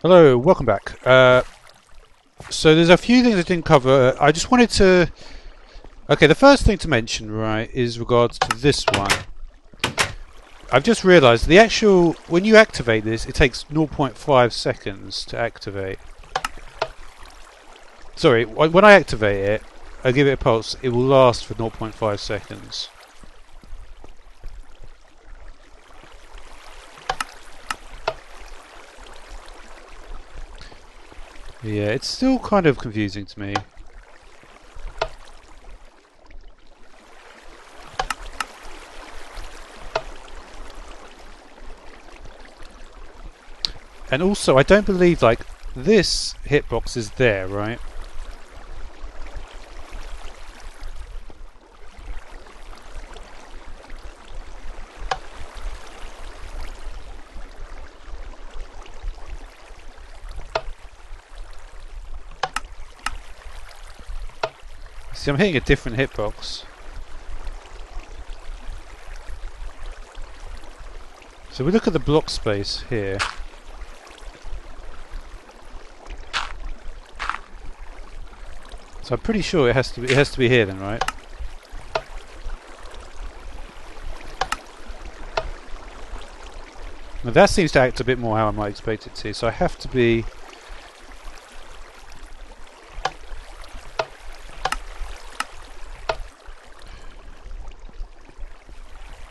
Hello, welcome back. So there's a few things I didn't cover. I just wanted to... Okay, the first thing to mention, right, is regards to this one. I've just realised the actual... When you activate this, it takes 0.5 seconds to activate. Sorry, when I activate it, I give it a pulse, it will last for 0.5 seconds. Yeah, it's still kind of confusing to me. And also, I don't believe, like, this hitbox is there, right? See, I'm hitting a different hitbox. So we look at the block space here. So I'm pretty sure it has to be here then, right? Now that seems to act a bit more how I might expect it to. So I have to be...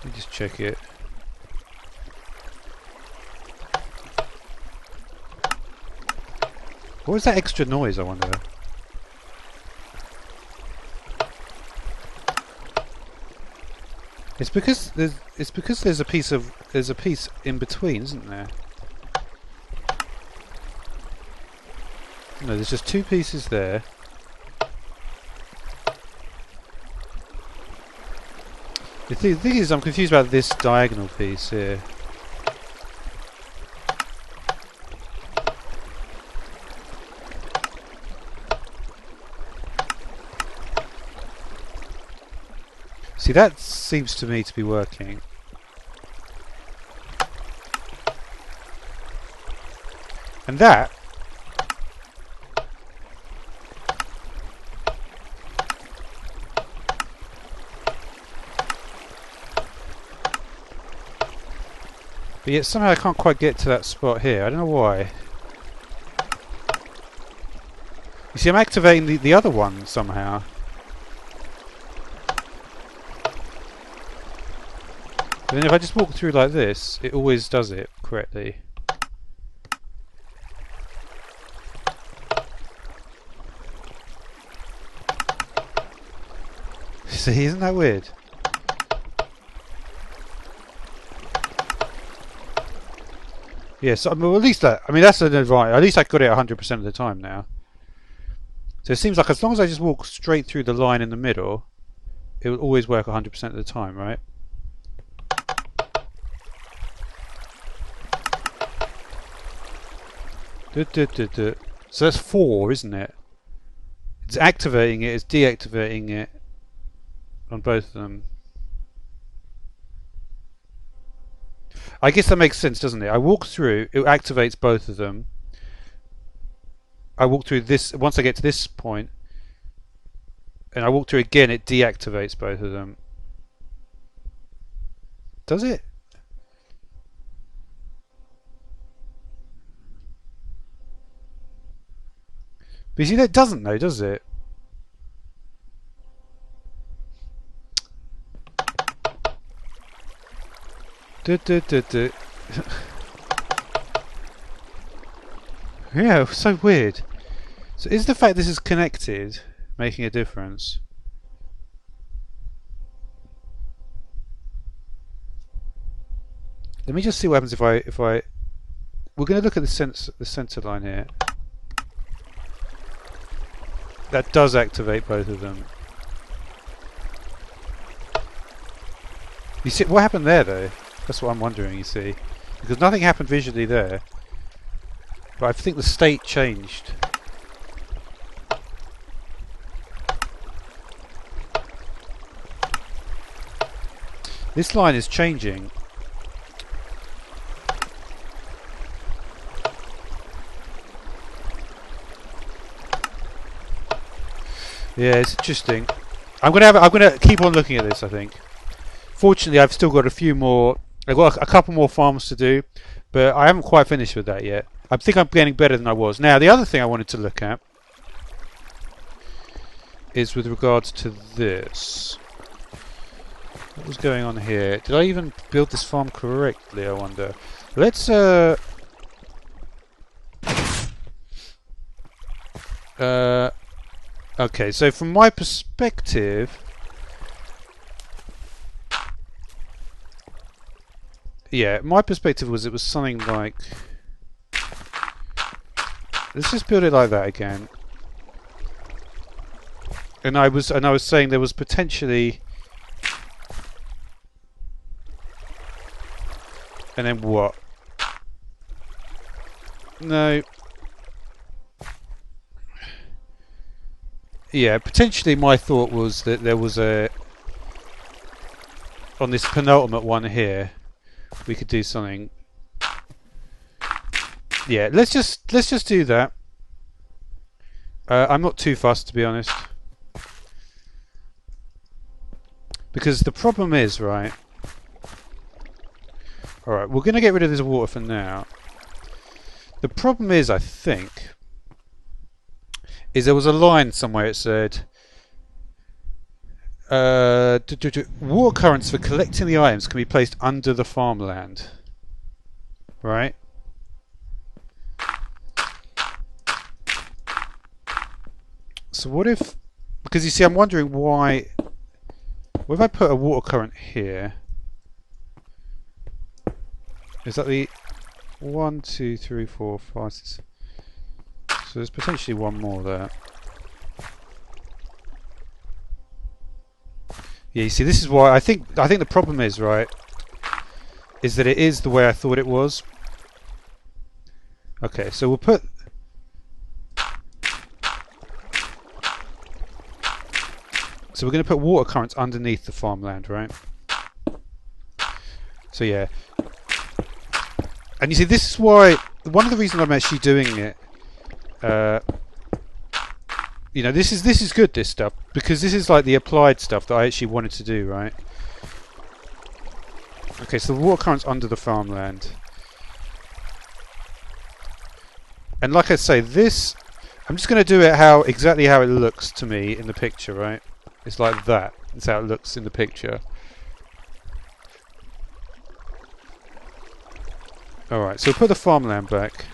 Let me just check it. What was that extra noise, I wonder? It's because there's a piece in between, isn't there? No, there's just two pieces there. The thing is, I'm confused about this diagonal piece here. See, that seems to me to be working. And that... But yet somehow I can't quite get to that spot here. I don't know why. You see, I'm activating the other one somehow. But then if I just walk through like this, it always does it correctly. See, isn't that weird? Yes, yeah, so, well, at least that. I mean, that's an advantage. At least I got it 100% of the time now. So it seems like as long as I just walk straight through the line in the middle, it will always work 100% of the time, right? So that's 4, isn't it? It's activating it, it's deactivating it on both of them. I guess that makes sense, doesn't it? I walk through, it activates both of them. I walk through this, once I get to this point, and I walk through again, it deactivates both of them. Does it? But you see, that doesn't though, does it? Yeah, so weird. So is the fact this is connected making a difference? Let me just see what happens if I we're going to look at the center line here. That does activate both of them. You see what happened there though? That's what I'm wondering, you see. Because nothing happened visually there. But I think the state changed. This line is changing. Yeah, it's interesting. I'm gonna keep on looking at this, I think. Fortunately, I've still got a few more. I've got a couple more farms to do, but I haven't quite finished with that yet. I think I'm getting better than I was. Now, the other thing I wanted to look at is with regards to this. What was going on here? Did I even build this farm correctly, I wonder? Let's okay, so from my perspective, yeah, my perspective was it was something like, let's just build it like that again. And I was saying there was potentially, and then what? No. Yeah, potentially my thought was that there was a, on this penultimate one here, we could do something. Yeah, let's just do that. I'm not too fussed, to be honest, because the problem is, right? All right, we're gonna get rid of this water for now. The problem is, I think, is there was a line somewhere it said water currents for collecting the items can be placed under the farmland, right? So what if, because you see, I'm wondering why, what if I put a water current here? Is that the 1, 2, 3, 4, 5, 6? So there's potentially one more there. Yeah, you see, this is why I think the problem is, right, is that it is the way I thought it was. Okay, so we'll put, so we're going to put water currents underneath the farmland, right? So yeah, and you see, this is why, one of the reasons I'm actually doing it, you know, this is good, this stuff, because this is like the applied stuff that I actually wanted to do, right? Okay, so the water current's under the farmland. And like I say, this, I'm just going to do it exactly how it looks to me in the picture, right? It's like that. That's how it looks in the picture. Alright, so we'll put the farmland back.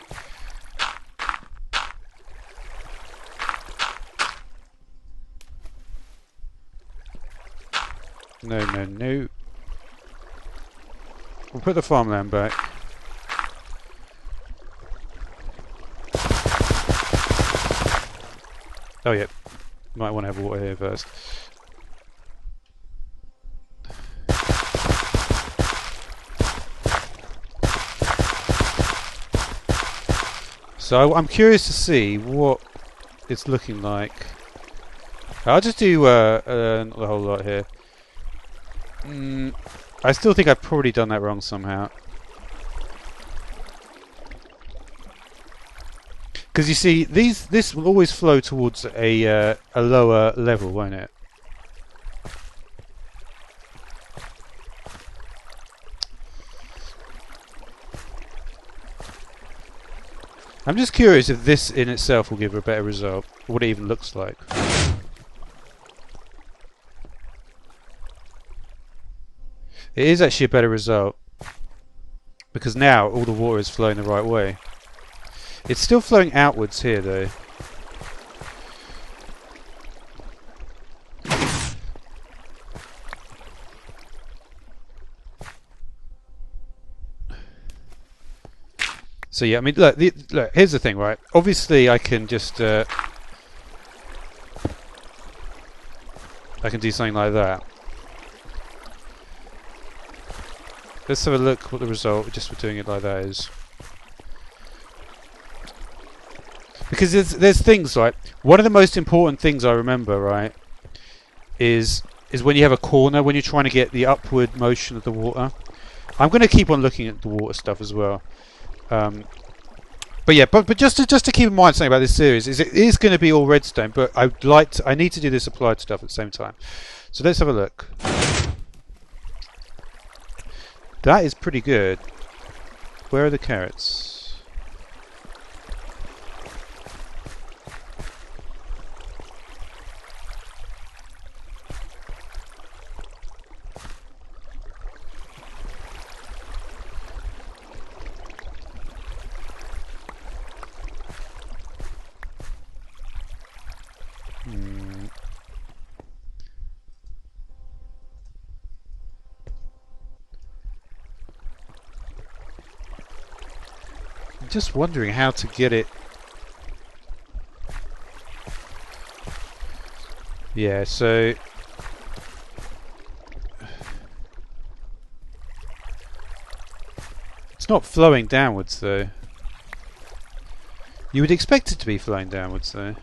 No, no, no. We'll put the farmland back. Oh, yeah. Might want to have water here first. So I'm curious to see what it's looking like. I'll just do not the whole lot here. I still think I've probably done that wrong somehow. Because you see, this will always flow towards a lower level, won't it? I'm just curious if this in itself will give a better result, or what it even looks like. It is actually a better result, because now all the water is flowing the right way. It's still flowing outwards here though. So yeah, I mean, look, here's the thing, right? Obviously I can just I can do something like that. Let's have a look what the result just for doing it like that is. Because there's things like, one of the most important things I remember, right, is when you have a corner, when you're trying to get the upward motion of the water. I'm going to keep on looking at the water stuff as well. But yeah, but just to keep in mind something about this series is it is going to be all redstone, but I need to do this applied stuff at the same time. So let's have a look. That is pretty good. Where are the carrots? I'm just wondering how to get it. Yeah, so it's not flowing downwards though. You would expect it to be flowing downwards though.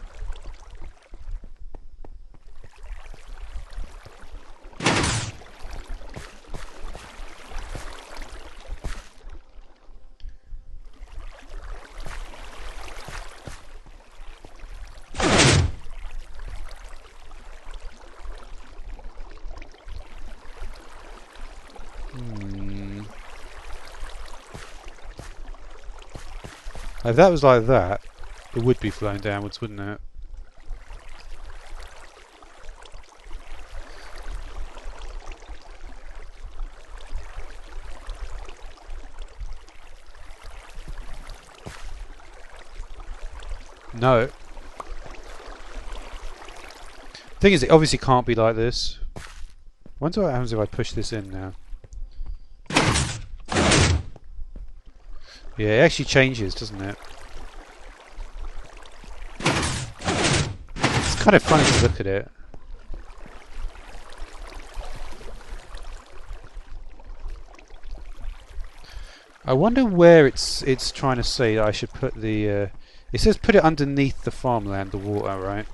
If that was like that, it would be flowing downwards, wouldn't it? No. Thing is, it obviously can't be like this. I wonder what happens if I push this in now. Yeah, it actually changes, doesn't it? It's kind of funny to look at it. I wonder where it's trying to say that I should put the... it says put it underneath the farmland, the water, right?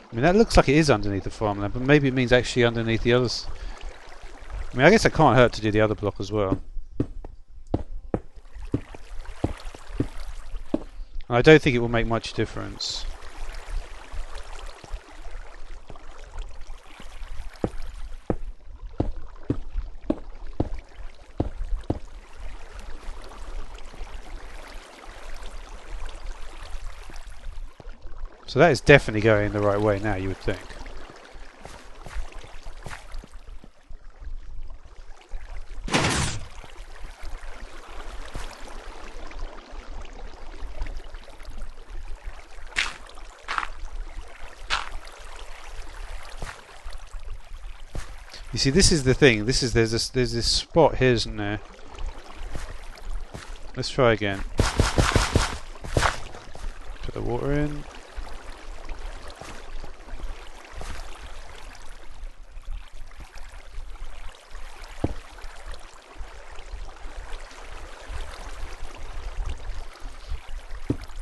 I mean, that looks like it is underneath the farmland, but maybe it means actually underneath the others. I mean, I guess it can't hurt to do the other block as well. I don't think it will make much difference. So that is definitely going the right way now, you would think. You see, this is the thing. There's this spot here, isn't there? Let's try again. Put the water in.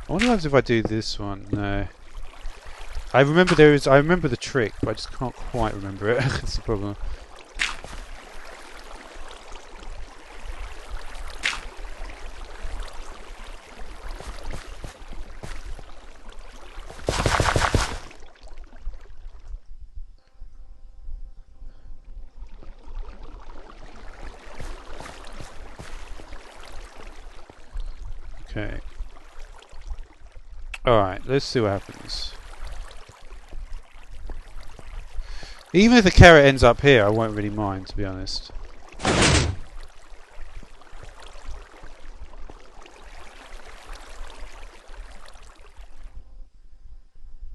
I wonder if I do this one. No. I remember the trick, but I just can't quite remember it. That's the problem. Okay. Alright, let's see what happens. Even if the carrot ends up here, I won't really mind, to be honest.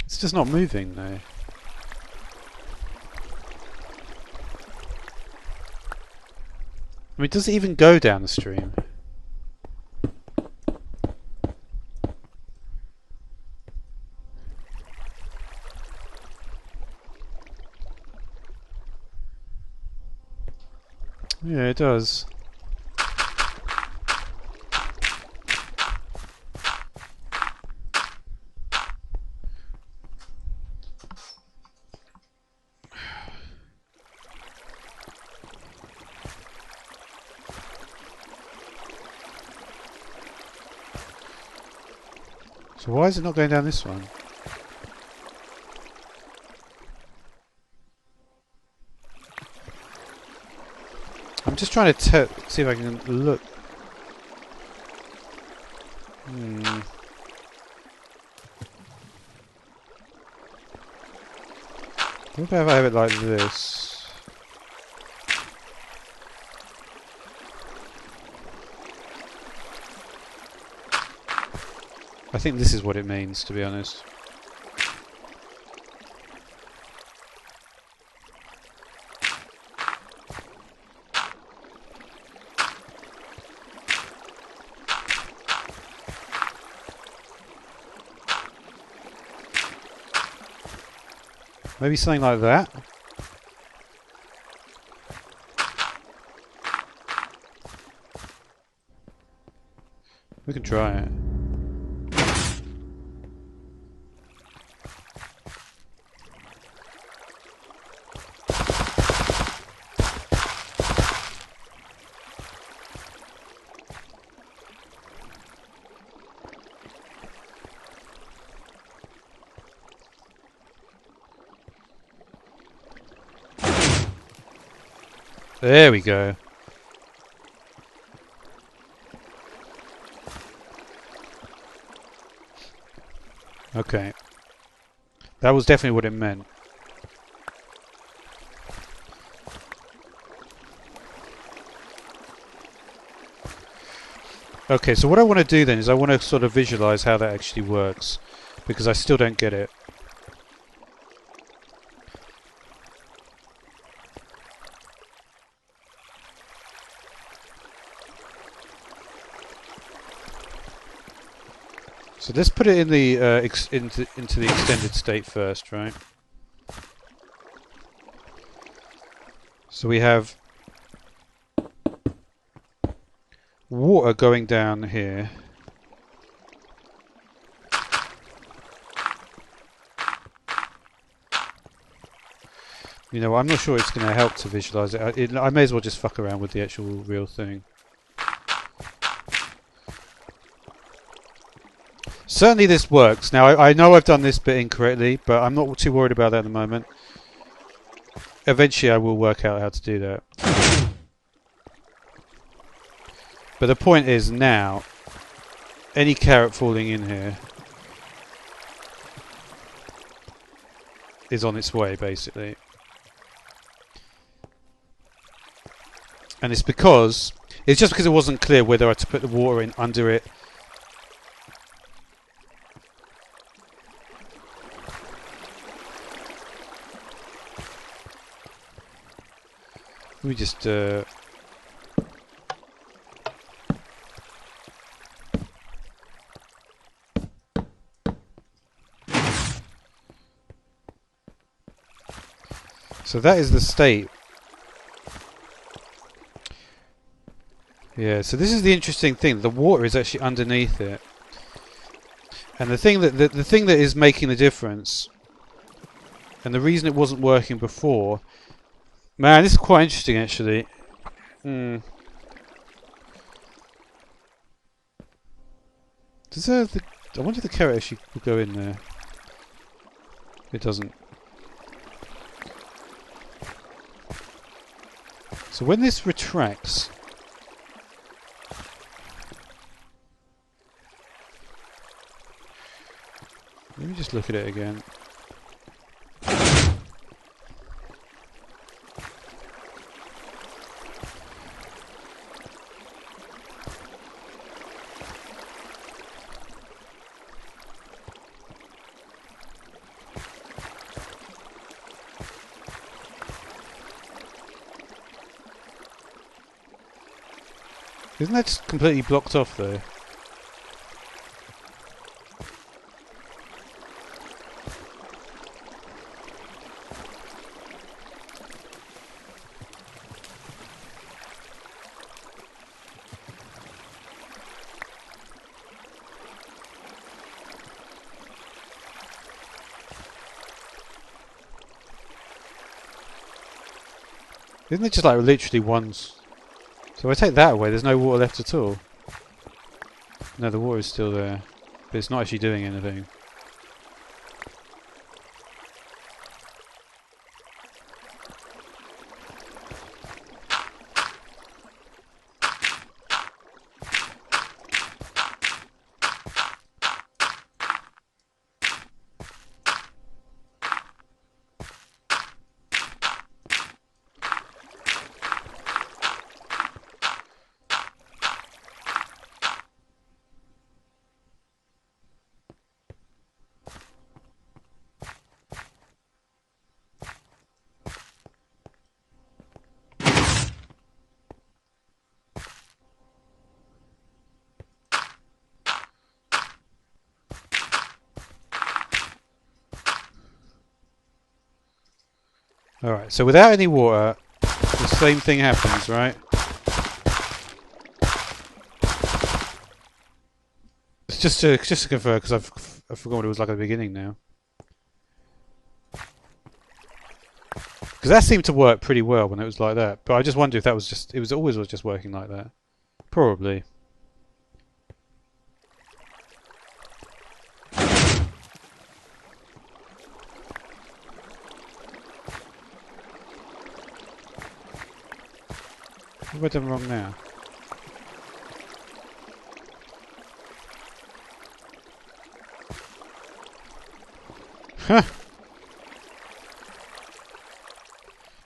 It's just not moving, though. I mean, does it even go down the stream? Yeah, it does. So why is it not going down this one? I'm just trying to see if I can look. What about if I have it like this? I think this is what it means, to be honest. Maybe something like that? We can try it. There we go. Okay. That was definitely what it meant. Okay, so what I want to do then is I want to sort of visualize how that actually works, because I still don't get it. So let's put it in the into the extended state first, right? So we have water going down here. You know, I'm not sure it's going to help to visualize it. I may as well just fuck around with the actual real thing. Certainly this works. Now, I know I've done this bit incorrectly, but I'm not too worried about that at the moment. Eventually I will work out how to do that. But the point is now, any carrot falling in here is on its way, basically. And it's just because it wasn't clear whether I had to put the water in under it. Let me just so that is the state. Yeah, so this is the interesting thing. The water is actually underneath it. And the thing that the thing that is making the difference, and the reason it wasn't working before, man, this is quite interesting actually. Does I wonder if the carrot actually will go in there. It doesn't. So when this retracts, let me just look at it again. Isn't that just completely blocked off though? Isn't it just like literally once? So if I take that away, there's no water left at all. No, the water is still there, but it's not actually doing anything. Alright, so without any water, the same thing happens, right? It's just to confirm, because I forgot what it was like at the beginning now. Because that seemed to work pretty well when it was like that. But I just wonder if that was just... It always was just working like that. Probably. What have I done wrong now? Huh!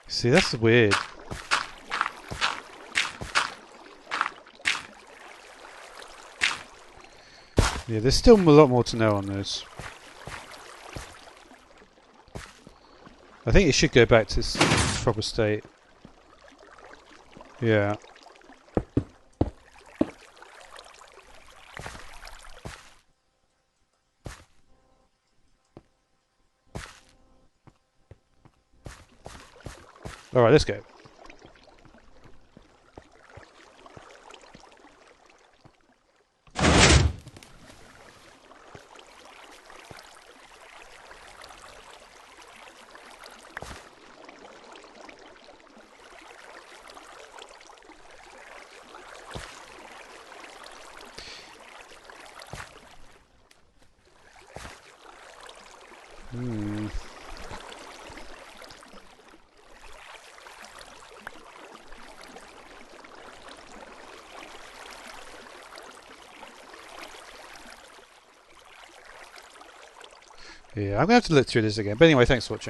See, that's weird. Yeah, there's still a lot more to know on this. I think it should go back to its proper state. Yeah. Alright, let's go. Yeah, I'm going to have to look through this again. But anyway, thanks for watching.